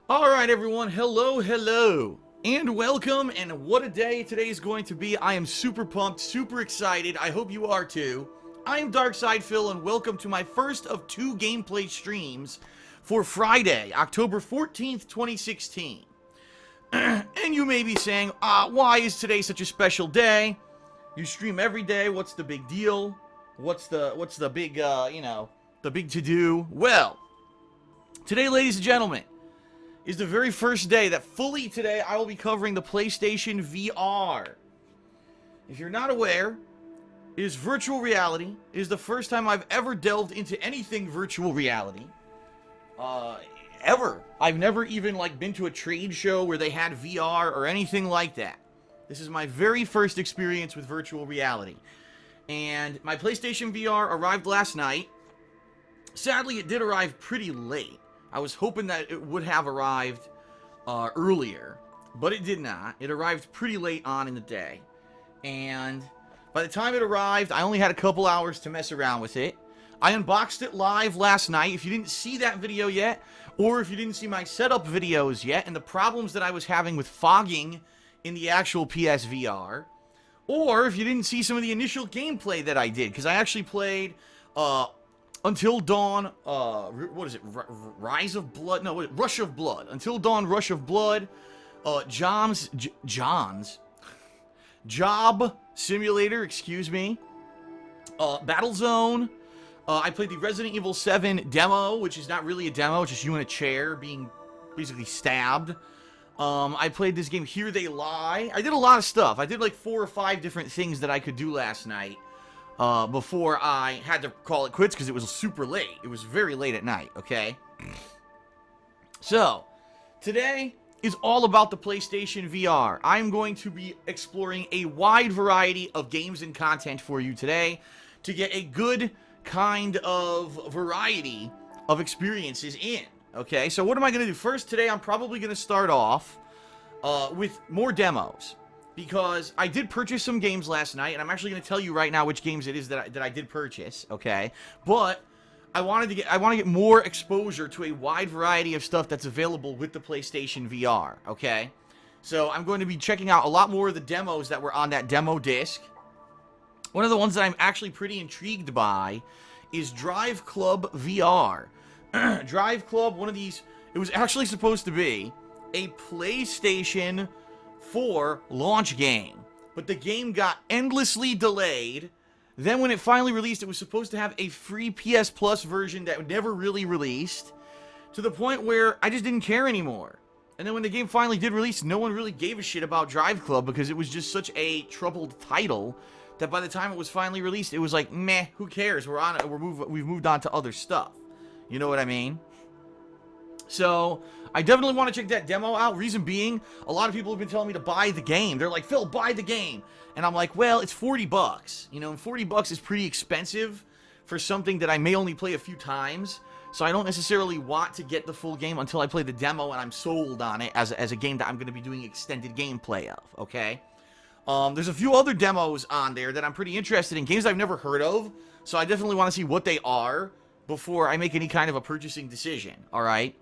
Alright everyone, hello, and welcome, and what a day today is going to be. I am super pumped, super excited, I hope you are too. I am Darkside Phil, and welcome to my first of two gameplay streams for Friday, October 14th, 2016. And you may be saying, why is today such a special day? You stream every day, what's the big deal? What's the big, the big to-do? Well, today, ladies and gentlemen, is the very first day that fully today I will be covering the PlayStation VR. If you're not aware, it is virtual reality. It is the first time I've ever delved into anything virtual reality. Ever. I've never even, been to a trade show where they had VR or anything like that. This is my very first experience with virtual reality. And my PlayStation VR arrived last night. Sadly, it did arrive pretty late. I was hoping that it would have arrived earlier, but it did not. It arrived pretty late on in the day. And by the time it arrived, I only had a couple hours to mess around with it. I unboxed it live last night. If you didn't see that video yet, or if you didn't see my setup videos yet, and the problems that I was having with fogging in the actual PSVR, or if you didn't see some of the initial gameplay that I did, because I actually played Until Dawn, what is it, Rise of Blood? No, Rush of Blood. Until Dawn, Rush of Blood, Job Simulator, excuse me, Battlezone. I played the Resident Evil 7 demo, which is not really a demo, it's just you in a chair being basically stabbed. I played this game, Here They Lie. I did a lot of stuff. I did like 4 or 5 different things that I could do last night. Before I had to call it quits because it was super late. It was very late at night, okay? So, today is all about the PlayStation VR. I'm going to be exploring a wide variety of games and content for you today to get a good kind of variety of experiences in, okay? So what am I going to do? First, today I'm probably going to start off with more demos. Because I did purchase some games last night, and I'm actually going to tell you right now which games it is that I did purchase, okay? But I want to get more exposure to a wide variety of stuff that's available with the PlayStation VR, okay? So I'm going to be checking out a lot more of the demos that were on that demo disc. One of the ones that I'm actually pretty intrigued by is Drive Club VR. Drive Club, one of these, it was actually supposed to be a PlayStation 4 launch game, but the game got endlessly delayed. Then when it finally released, it was supposed to have a free PS Plus version that never really released, to the point where I just didn't care anymore. And then when the game finally did release, no one really gave a shit about Drive Club because it was just such a troubled title that by the time it was finally released, it was like, meh, who cares? We're on it. We've moved on to other stuff. You know what I mean? So I definitely want to check that demo out. Reason being, a lot of people have been telling me to buy the game. They're like, Phil, buy the game. And I'm like, well, it's $40. You know, and $40 is pretty expensive for something that I may only play a few times. So I don't necessarily want to get the full game until I play the demo and I'm sold on it as a game that I'm going to be doing extended gameplay of, okay? There's a few other demos on there that I'm pretty interested in. Games I've never heard of. So I definitely want to see what they are before I make any kind of a purchasing decision, alright?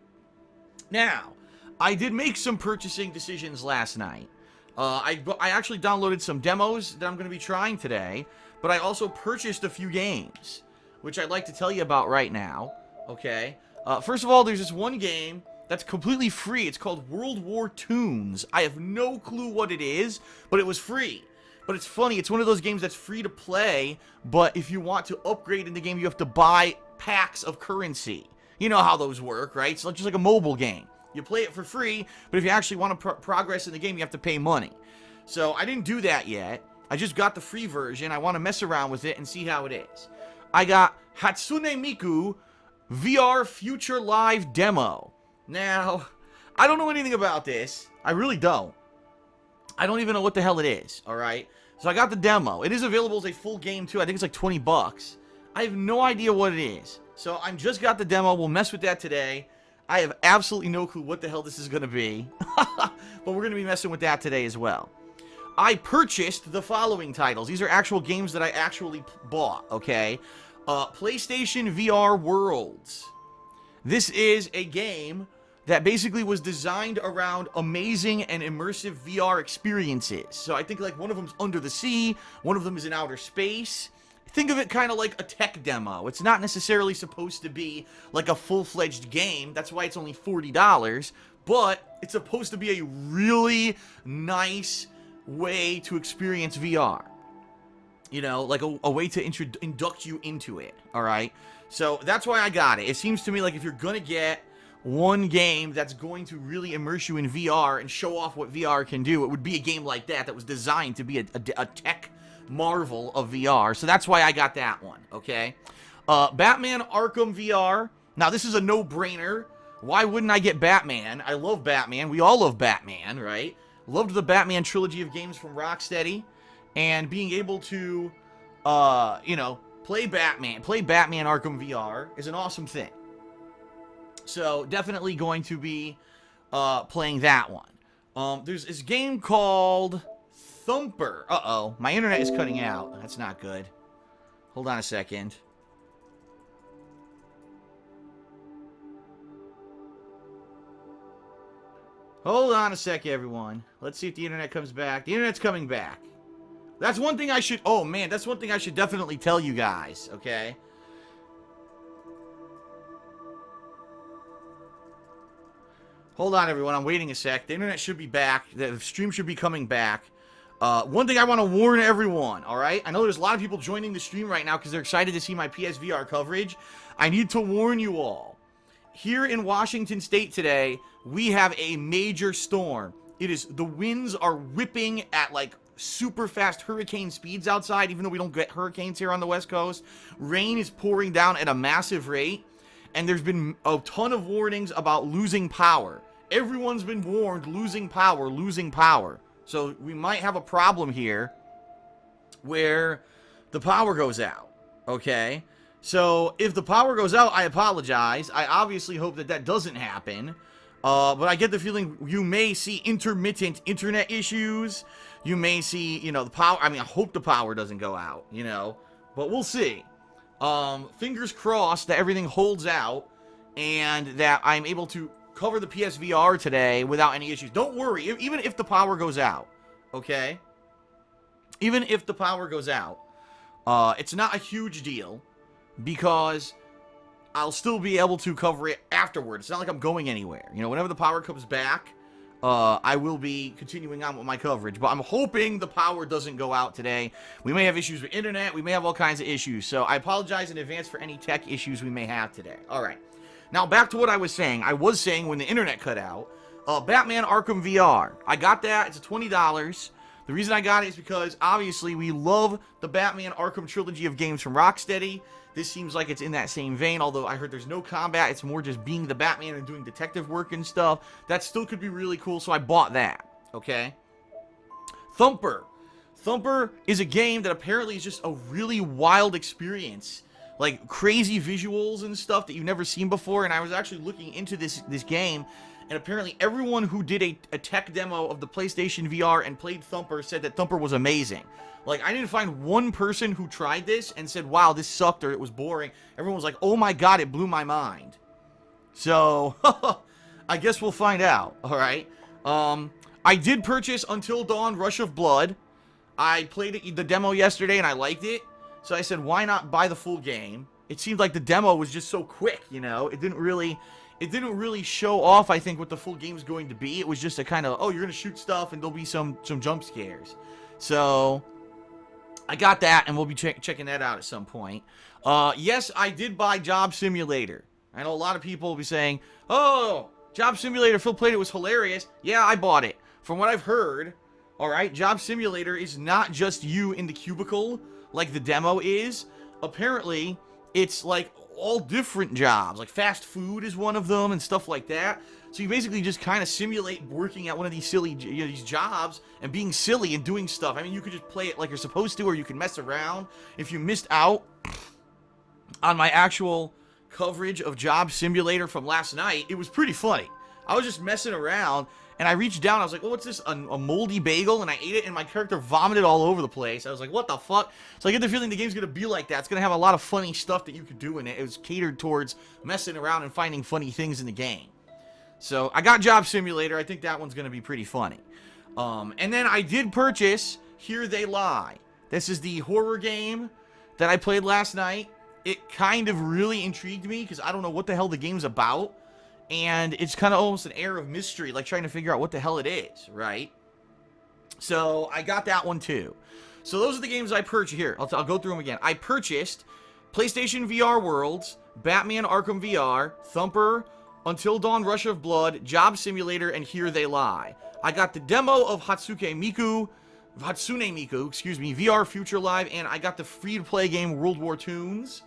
Now, I did make some purchasing decisions last night. I actually downloaded some demos that I'm going to be trying today, but I also purchased a few games, which I'd like to tell you about right now, okay? First of all, there's this one game that's completely free. It's called World War Toons. I have no clue what it is, but it was free. But it's funny, it's one of those games that's free to play, but if you want to upgrade in the game, you have to buy packs of currency. You know how those work, right? It's just like a mobile game. You play it for free, but if you actually want to progress in the game, you have to pay money. So I didn't do that yet. I just got the free version. I want to mess around with it and see how it is. I got Hatsune Miku VR Future Live Demo. Now, I don't know anything about this. I really don't. I don't even know what the hell it is, alright? So I got the demo. It is available as a full game, too. I think it's like $20. I have no idea what it is. So I just got the demo. We'll mess with that today. I have absolutely no clue what the hell this is going to be. But we're going to be messing with that today as well. I purchased the following titles. These are actual games that I actually bought, okay? PlayStation VR Worlds. This is a game that basically was designed around amazing and immersive VR experiences. So I think like one of them's under the sea, one of them is in outer space. Think of it kind of like a tech demo. It's not necessarily supposed to be like a full-fledged game. That's why it's only $40. But it's supposed to be a really nice way to experience VR. You know, like a way to induct you into it, all right? So that's why I got it. It seems to me like if you're going to get one game that's going to really immerse you in VR and show off what VR can do, it would be a game like that was designed to be a tech marvel of VR. So that's why I got that one, okay? Batman Arkham VR. Now, this is a no-brainer. Why wouldn't I get Batman? I love Batman. We all love Batman, right? Loved the Batman trilogy of games from Rocksteady. And being able to, you know, play Batman Arkham VR is an awesome thing. So, definitely going to be playing that one. There's this game called Thumper. Uh-oh, my internet is cutting out. That's not good. Hold on a second. Hold on a sec, everyone. Let's see if the internet comes back. The internet's coming back. That's one thing I should... Oh, man, that's one thing I should definitely tell you guys, okay? Hold on, everyone. I'm waiting a sec. The internet should be back. The stream should be coming back. One thing I want to warn everyone, all right? I know there's a lot of people joining the stream right now because they're excited to see my PSVR coverage. I need to warn you all. Here in Washington State today, we have a major storm. The winds are whipping at like super fast hurricane speeds outside, even though we don't get hurricanes here on the West Coast. Rain is pouring down at a massive rate, and there's been a ton of warnings about losing power. Everyone's been warned, losing power. So we might have a problem here where the power goes out, okay? So if the power goes out, I apologize. I obviously hope that doesn't happen. But I get the feeling you may see intermittent internet issues. You may see, you know, the power. I mean, I hope the power doesn't go out, you know. But we'll see. Fingers crossed that everything holds out and that I'm able to cover the PSVR today without any issues. Don't worry, even if the power goes out, okay? Even if the power goes out, it's not a huge deal because I'll still be able to cover it afterwards. It's not like I'm going anywhere. You know, whenever the power comes back, I will be continuing on with my coverage. But I'm hoping the power doesn't go out today. We may have issues with internet. We may have all kinds of issues. So I apologize in advance for any tech issues we may have today. All right. Now, back to what I was saying. I was saying when the internet cut out, Batman Arkham VR. I got that. It's $20. The reason I got it is because, obviously, we love the Batman Arkham trilogy of games from Rocksteady. This seems like it's in that same vein, although I heard there's no combat. It's more just being the Batman and doing detective work and stuff. That still could be really cool, so I bought that, okay? Thumper. Thumper is a game that apparently is just a really wild experience. Like, crazy visuals and stuff that you've never seen before, and I was actually looking into this game, and apparently everyone who did a tech demo of the PlayStation VR and played Thumper said that Thumper was amazing. Like, I didn't find one person who tried this and said, wow, this sucked or it was boring. Everyone was like, oh my god, it blew my mind. So, I guess we'll find out, alright? I did purchase Until Dawn Rush of Blood. I played the demo yesterday and I liked it. So I said, why not buy the full game? It seemed like the demo was just so quick, you know? It didn't really show off, I think, what the full game's going to be. It was just a kind of, oh, you're going to shoot stuff and there'll be some jump scares. So I got that, and we'll be checking that out at some point. Yes, I did buy Job Simulator. I know a lot of people will be saying, oh, Job Simulator, Phil played it, was hilarious. Yeah, I bought it. From what I've heard, all right, Job Simulator is not just you in the cubicle like the demo is. Apparently, it's like all different jobs. Like fast food is one of them and stuff like that. So you basically just kind of simulate working at one of these silly, you know, these jobs and being silly and doing stuff. I mean, you could just play it like you're supposed to, or you can mess around. If you missed out on my actual coverage of Job Simulator from last night, it was pretty funny. I was just messing around, and I reached down. I was like, oh, what's this? A moldy bagel? And I ate it, and my character vomited all over the place. I was like, what the fuck? So I get the feeling the game's going to be like that. It's going to have a lot of funny stuff that you could do in it. It was catered towards messing around and finding funny things in the game. So I got Job Simulator. I think that one's going to be pretty funny. And then I did purchase Here They Lie. This is the horror game that I played last night. It kind of really intrigued me because I don't know what the hell the game's about. And it's kind of almost an air of mystery, like trying to figure out what the hell it is, right? So I got that one too. So those are the games I purchased. Here, I'll go through them again. I purchased PlayStation VR Worlds, Batman Arkham VR, Thumper, Until Dawn Rush of Blood, Job Simulator, and Here They Lie. I got the demo of Hatsune Miku, VR Future Live, and I got the free-to-play game World War Toons.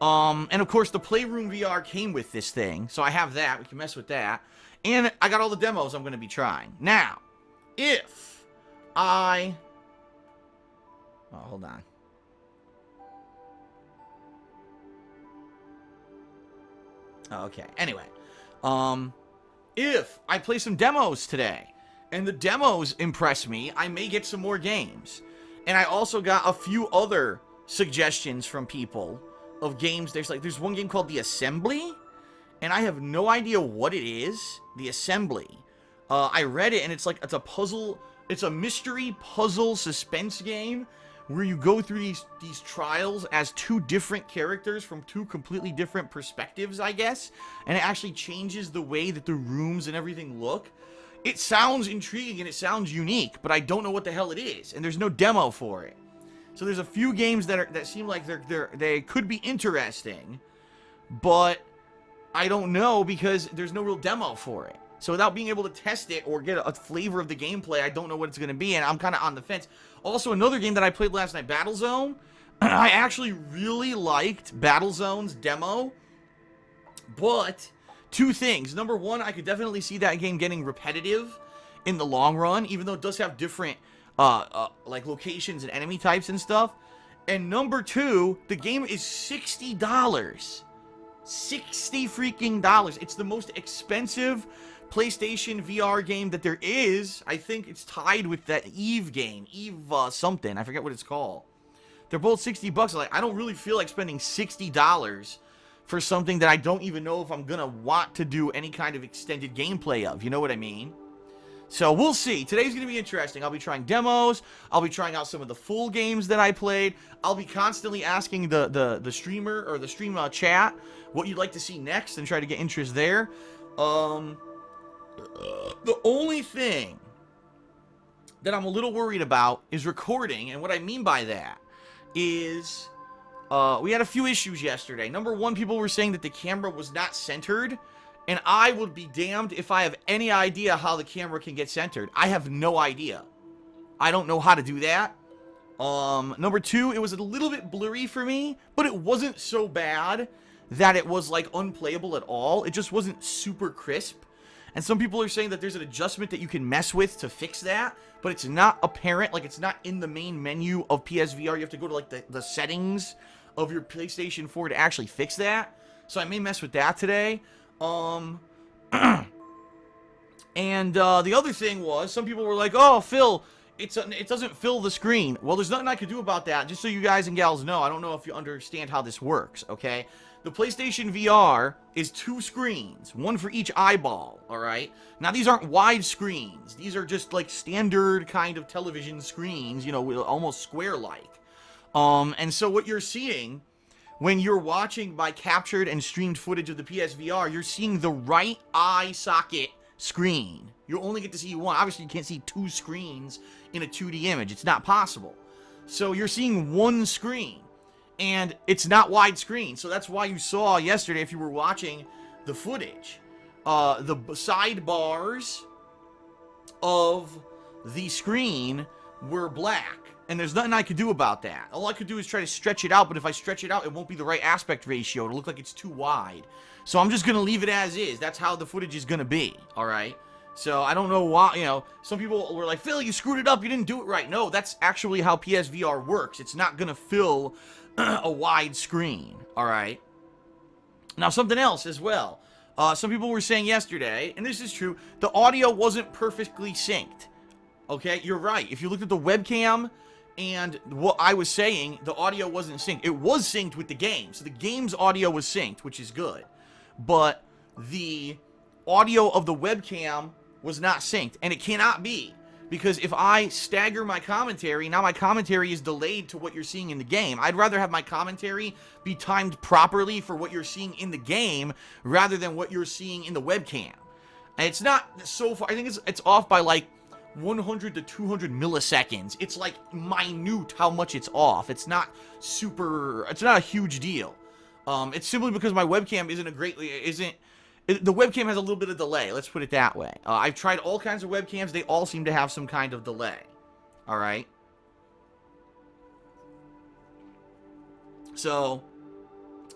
And of course, the Playroom VR came with this thing, so I have that. We can mess with that. And I got all the demos I'm going to be trying. Now, if I... Oh, hold on. Okay, anyway. If I play some demos today, and the demos impress me, I may get some more games. And I also got a few other suggestions from people of games. There's one game called The Assembly, and I have no idea what it is. The Assembly. I read it, and it's a puzzle. It's a mystery puzzle suspense game where you go through these trials as two different characters from two completely different perspectives, I guess. And it actually changes the way that the rooms and everything look. It sounds intriguing and it sounds unique, but I don't know what the hell it is, and there's no demo for it. So there's a few games that seem like they could be interesting, but I don't know because there's no real demo for it. So without being able to test it or get a flavor of the gameplay, I don't know what it's going to be, and I'm kind of on the fence. Also, another game that I played last night, Battlezone. I actually really liked Battlezone's demo, but two things. Number one, I could definitely see that game getting repetitive in the long run, even though it does have different like locations and enemy types and stuff. And number two, the game is $60. $60 freaking dollars. It's the most expensive PlayStation VR game that there is. I think it's tied with that Eve game. Eve something. I forget what it's called. They're both $60. Like, I don't really feel like spending $60 for something that I don't even know if I'm gonna want to do any kind of extended gameplay of. You know what I mean? So we'll see. Today's gonna be interesting. I'll be trying demos. I'll be trying out some of the full games that I played. I'll be constantly asking the streamer or the stream chat what you'd like to see next and try to get interest there. The only thing that I'm a little worried about is recording, and what I mean by that is we had a few issues yesterday. Number one, people were saying that the camera was not centered, and I would be damned if I have any idea how the camera can get centered. I have no idea. I don't know how to do that. Number two, it was a little bit blurry for me, but it wasn't so bad that it was like unplayable at all. It just wasn't super crisp. And some people are saying that there's an adjustment that you can mess with to fix that, but it's not apparent. Like, it's not in the main menu of PSVR. You have to go to like the settings of your PlayStation 4 to actually fix that. So I may mess with that today. And the other thing was, some people were like, "Oh, Phil, it doesn't fill the screen." Well, there's nothing I could do about that. Just so you guys and gals know, I don't know if you understand how this works, okay? The PlayStation VR is two screens, one for each eyeball, alright? Now, these aren't wide screens. These are just, like, standard kind of television screens, you know, almost square-like. And so what you're seeing when you're watching by captured and streamed footage of the PSVR, you're seeing the right eye socket screen. You only get to see one. Obviously, you can't see two screens in a 2D image. It's not possible. So you're seeing one screen. And it's not widescreen, so that's why you saw yesterday, if you were watching the footage, the sidebars of the screen were black, and there's nothing I could do about that. All I could do is try to stretch it out, but if I stretch it out, it won't be the right aspect ratio. It'll look like it's too wide. So I'm just going to leave it as is. That's how the footage is going to be, alright? So I don't know why, you know, some people were like, "Phil, you screwed it up, you didn't do it right." No, that's actually how PSVR works. It's not going to fill a wide screen, alright? Now, something else as well. Some people were saying yesterday, and this is true, the audio wasn't perfectly synced. Okay, you're right. If you looked at the webcam and what I was saying, the audio wasn't synced. It was synced with the game, so the game's audio was synced, which is good. But the audio of the webcam was not synced, and it cannot be, because if I stagger my commentary, now my commentary is delayed to what you're seeing in the game. I'd rather have my commentary be timed properly for what you're seeing in the game rather than what you're seeing in the webcam. And it's not so far, I think it's off by like 100 to 200 milliseconds. It's like minute how much it's off. It's not a huge deal. It's simply because my webcam the webcam has a little bit of delay, let's put it that way. I've tried all kinds of webcams, they all seem to have some kind of delay. Alright? So,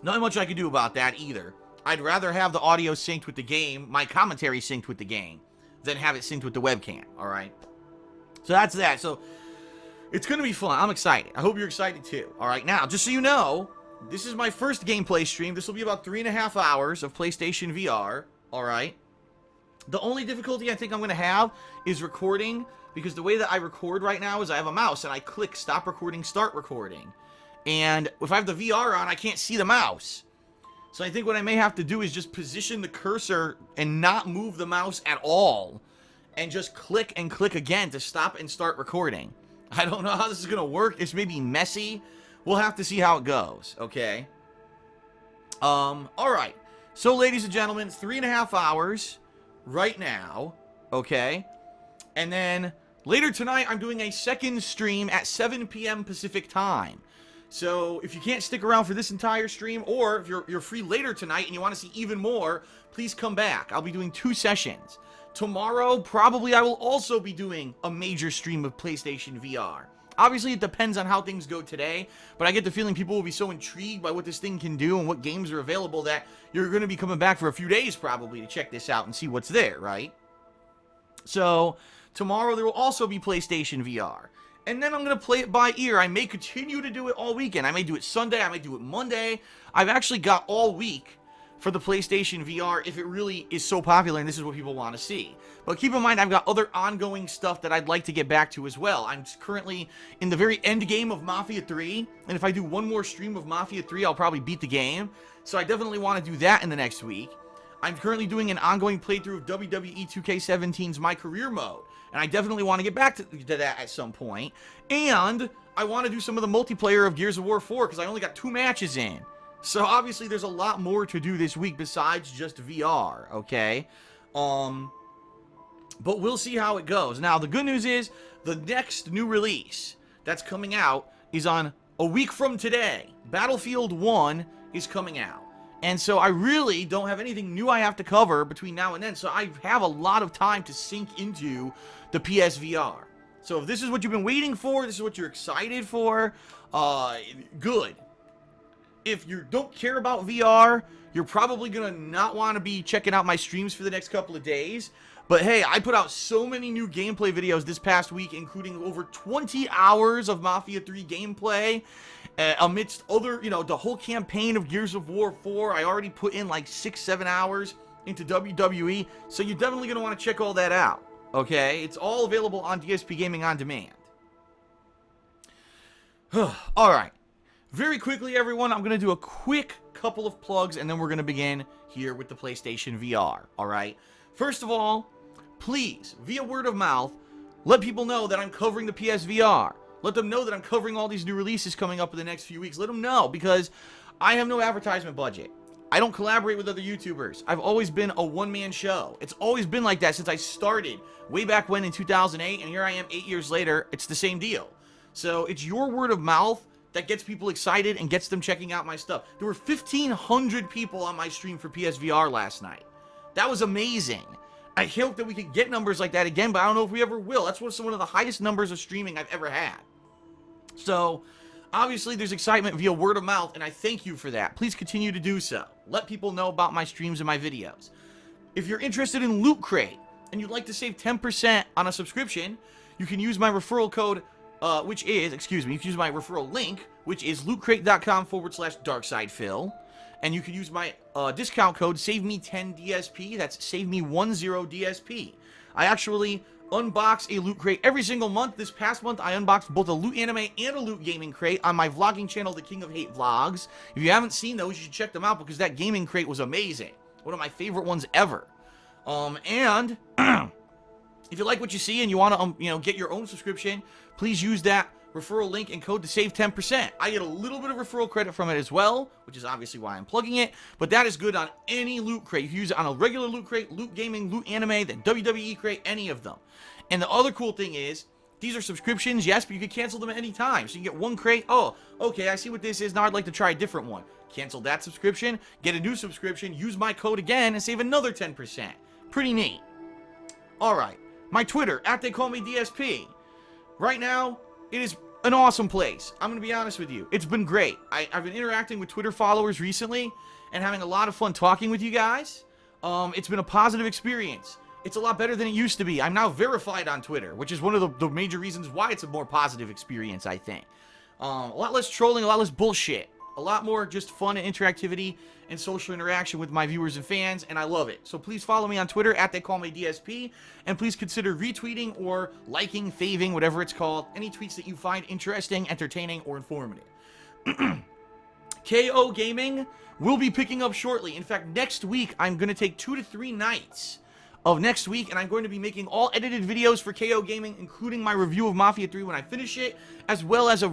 not much I can do about that either. I'd rather have the audio synced with the game, my commentary synced with the game, than have it synced with the webcam, alright? So that's that. So, it's going to be fun. I'm excited. I hope you're excited too. Alright, now, just so you know, this is my first gameplay stream. This will be about 3.5 hours of PlayStation VR, alright? The only difficulty I think I'm going to have is recording, because the way that I record right now is I have a mouse, and I click stop recording, start recording. And if I have the VR on, I can't see the mouse. So I think what I may have to do is just position the cursor and not move the mouse at all, and just click and click again to stop and start recording. I don't know how this is going to work. This may be messy. We'll have to see how it goes, okay? Alright. So, ladies and gentlemen, 3.5 hours right now, okay? And then later tonight, I'm doing a second stream at 7 p.m. Pacific time. So, if you can't stick around for this entire stream, or if you're free later tonight and you want to see even more, please come back. I'll be doing 2 sessions. Tomorrow, probably I will also be doing a major stream of PlayStation VR. Obviously, it depends on how things go today, but I get the feeling people will be so intrigued by what this thing can do and what games are available that you're going to be coming back for a few days probably to check this out and see what's there, right? So, tomorrow there will also be PlayStation VR. And then I'm going to play it by ear. I may continue to do it all weekend. I may do it Sunday. I may do it Monday. I've actually got all week for the PlayStation VR if it really is so popular and this is what people want to see. But keep in mind, I've got other ongoing stuff that I'd like to get back to as well. I'm currently in the very end game of Mafia 3, and if I do one more stream of Mafia 3, I'll probably beat the game. So I definitely want to do that in the next week. I'm currently doing an ongoing playthrough of WWE 2K17's My Career Mode, and I definitely want to get back to that at some point. And I want to do some of the multiplayer of Gears of War 4, because I only got 2 matches in. So obviously there's a lot more to do this week besides just VR, okay? But we'll see how it goes. Now, the good news is, the next new release that's coming out is on a week from today. Battlefield 1 is coming out. And so I really don't have anything new I have to cover between now and then, so I have a lot of time to sink into the PSVR. So if this is what you've been waiting for, this is what you're excited for, good. If you don't care about VR, you're probably going to not want to be checking out my streams for the next couple of days. But hey, I put out so many new gameplay videos this past week, including over 20 hours of Mafia 3 gameplay, amidst other, the whole campaign of Gears of War 4. I already put in like 6-7 hours into WWE, so you're definitely going to want to check all that out, okay? It's all available on DSPGaming on demand. Alright. Very quickly, everyone, I'm going to do a quick couple of plugs, and then we're going to begin here with the PlayStation VR, alright? First of all, please, via word of mouth, let people know that I'm covering the PSVR. Let them know that I'm covering all these new releases coming up in the next few weeks. Let them know, because I have no advertisement budget. I don't collaborate with other YouTubers. I've always been a one-man show. It's always been like that since I started way back when in 2008, and here I am 8 years later. It's the same deal. So it's your word of mouth that gets people excited and gets them checking out my stuff. There were 1,500 people on my stream for PSVR last night. That was amazing. I hope that we could get numbers like that again, but I don't know if we ever will. That's one of the highest numbers of streaming I've ever had. So, obviously, there's excitement via word of mouth, and I thank you for that. Please continue to do so. Let people know about my streams and my videos. If you're interested in Loot Crate, and you'd like to save 10% on a subscription, you can use my referral code, you can use my referral link, which is lootcrate.com/darksidephil. And you can use my discount code, SAVEME10DSP. That's SAVEME10DSP. I actually unbox a Loot Crate every single month. This past month, I unboxed both a Loot Anime and a Loot Gaming Crate on my vlogging channel, The King of Hate Vlogs. If you haven't seen those, you should check them out because that gaming crate was amazing. One of my favorite ones ever. And if you like what you see and you want to, get your own subscription, please use that referral link and code to save 10%. I get a little bit of referral credit from it as well, which is obviously why I'm plugging it, but that is good on any loot crate. You use it on a regular loot crate, loot gaming, loot anime, the WWE crate, any of them. And the other cool thing is, these are subscriptions, yes, but you can cancel them at any time. So you can get one crate. Oh, okay, I see what this is. Now I'd like to try a different one. Cancel that subscription, get a new subscription, use my code again, and save another 10%. Pretty neat. All right, my Twitter, @TheyCallMeDSP. Right now, it is an awesome place. I'm going to be honest with you. It's been great. I've been interacting with Twitter followers recently and having a lot of fun talking with you guys. It's been a positive experience. It's a lot better than it used to be. I'm now verified on Twitter, which is one of the major reasons why it's a more positive experience, I think. A lot less trolling, a lot less bullshit. A lot more just fun and interactivity and social interaction with my viewers and fans, and I love it. So please follow me on Twitter, @TheyCallMeDSP, and please consider retweeting or liking, faving, whatever it's called, any tweets that you find interesting, entertaining, or informative. KO Gaming will be picking up shortly. In fact, next week, I'm going to take 2 to 3 nights of next week, and I'm going to be making all edited videos for KO Gaming, including my review of Mafia 3 when I finish it, as well as a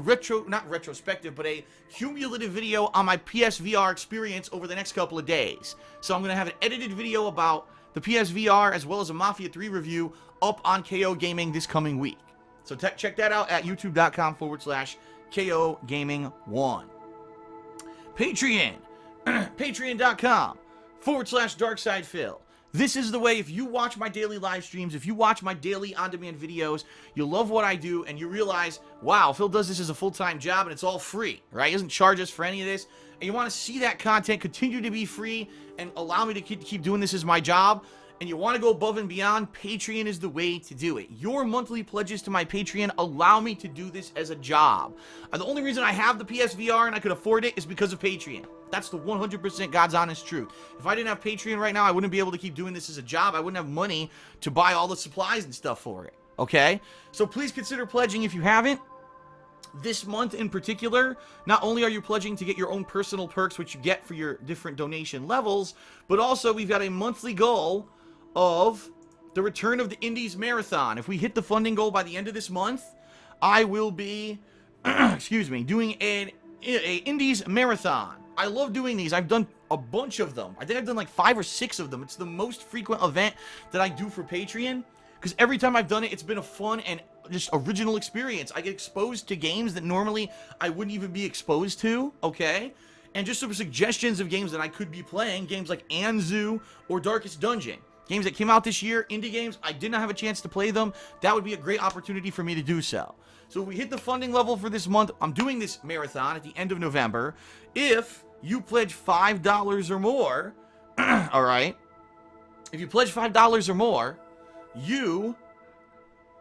not retrospective, but a cumulative video on my PSVR experience over the next couple of days. So I'm going to have an edited video about the PSVR as well as a Mafia 3 review up on KO Gaming this coming week. So check that out at youtube.com/KO Gaming 1. Patreon, patreon.com/DarksidePhil. This is the way, if you watch my daily live streams, if you watch my daily on-demand videos, you love what I do, and you realize, wow, Phil does this as a full-time job, and it's all free, right? He doesn't charge us for any of this, and you want to see that content continue to be free and allow me to keep doing this as my job, and you want to go above and beyond, Patreon is the way to do it. Your monthly pledges to my Patreon allow me to do this as a job. And the only reason I have the PSVR and I could afford it is because of Patreon. That's the 100% God's honest truth. If I didn't have Patreon right now, I wouldn't be able to keep doing this as a job. I wouldn't have money to buy all the supplies and stuff for it, okay? So please consider pledging if you haven't. This month in particular, not only are you pledging to get your own personal perks, which you get for your different donation levels, but also we've got a monthly goal of the return of the Indies Marathon. If we hit the funding goal by the end of this month, I will be, doing an Indies Marathon. I love doing these. I've done a bunch of them. I think I've done like 5 or 6 of them. It's the most frequent event that I do for Patreon, because every time I've done it, it's been a fun and just original experience. I get exposed to games that normally I wouldn't even be exposed to, okay? And just some suggestions of games that I could be playing, games like Anzu or Darkest Dungeon. Games that came out this year, indie games, I did not have a chance to play them. That would be a great opportunity for me to do so. So if we hit the funding level for this month, I'm doing this marathon at the end of November. If you pledge $5 or more, all right, if you pledge $5 or more, you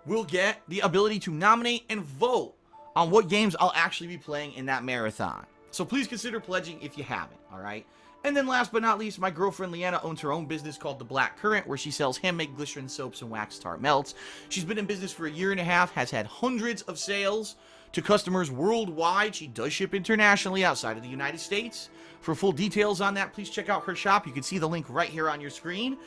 will get the ability to nominate and vote on what games I'll actually be playing in that marathon. So please consider pledging if you haven't, all right? And then last but not least, my girlfriend Leanna owns her own business called The Black Currant, where she sells handmade glycerin soaps and wax tart melts. She's been in business for 1.5 years, has had hundreds of sales to customers worldwide. She does ship internationally outside of the United States. For full details on that, please check out her shop. You can see the link right here on your screen.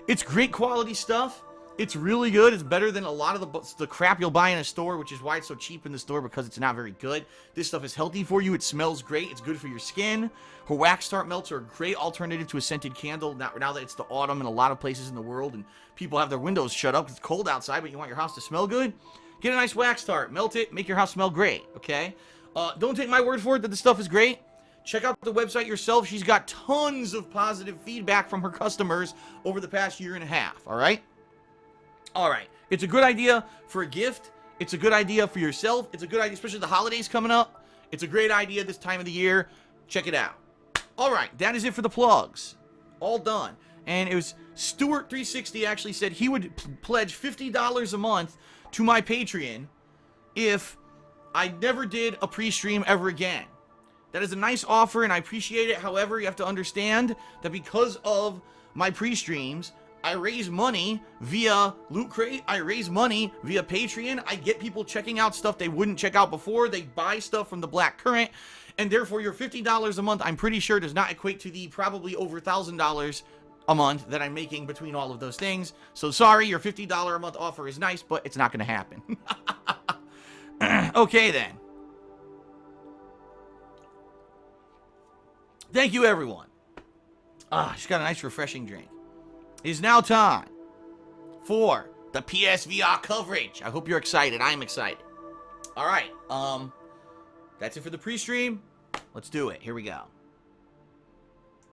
It's great quality stuff. It's really good. It's better than a lot of the crap you'll buy in a store, which is why it's so cheap in the store, because it's not very good. This stuff is healthy for you. It smells great. It's good for your skin. Her wax tart melts are a great alternative to a scented candle. Now that it's the autumn in a lot of places in the world and people have their windows shut up because it's cold outside, but you want your house to smell good, get a nice wax tart, melt it, make your house smell great, okay? Don't take my word for it that the stuff is great. Check out the website yourself. She's got tons of positive feedback from her customers over the past 1.5 years, all right? All right, it's a good idea for a gift. It's a good idea for yourself. It's a good idea, especially the holidays coming up. It's a great idea this time of the year. Check it out. All right, that is it for the plugs. All done. And it was Stuart360 actually said he would pledge $50 a month to my Patreon if I never did a pre-stream ever again. That is a nice offer, and I appreciate it. However, you have to understand that because of my pre-streams, I raise money via Loot Crate. I raise money via Patreon. I get people checking out stuff they wouldn't check out before. They buy stuff from the Black Currant. And therefore, your $50 a month, I'm pretty sure, does not equate to the probably over $1,000 a month that I'm making between all of those things. So sorry, your $50 a month offer is nice, but it's not going to happen. Okay, then. Thank you, everyone. She's got a nice, refreshing drink. It is now time for the PSVR coverage. I hope you're excited. I'm excited. All right. That's it for the pre-stream. Let's do it. Here we go.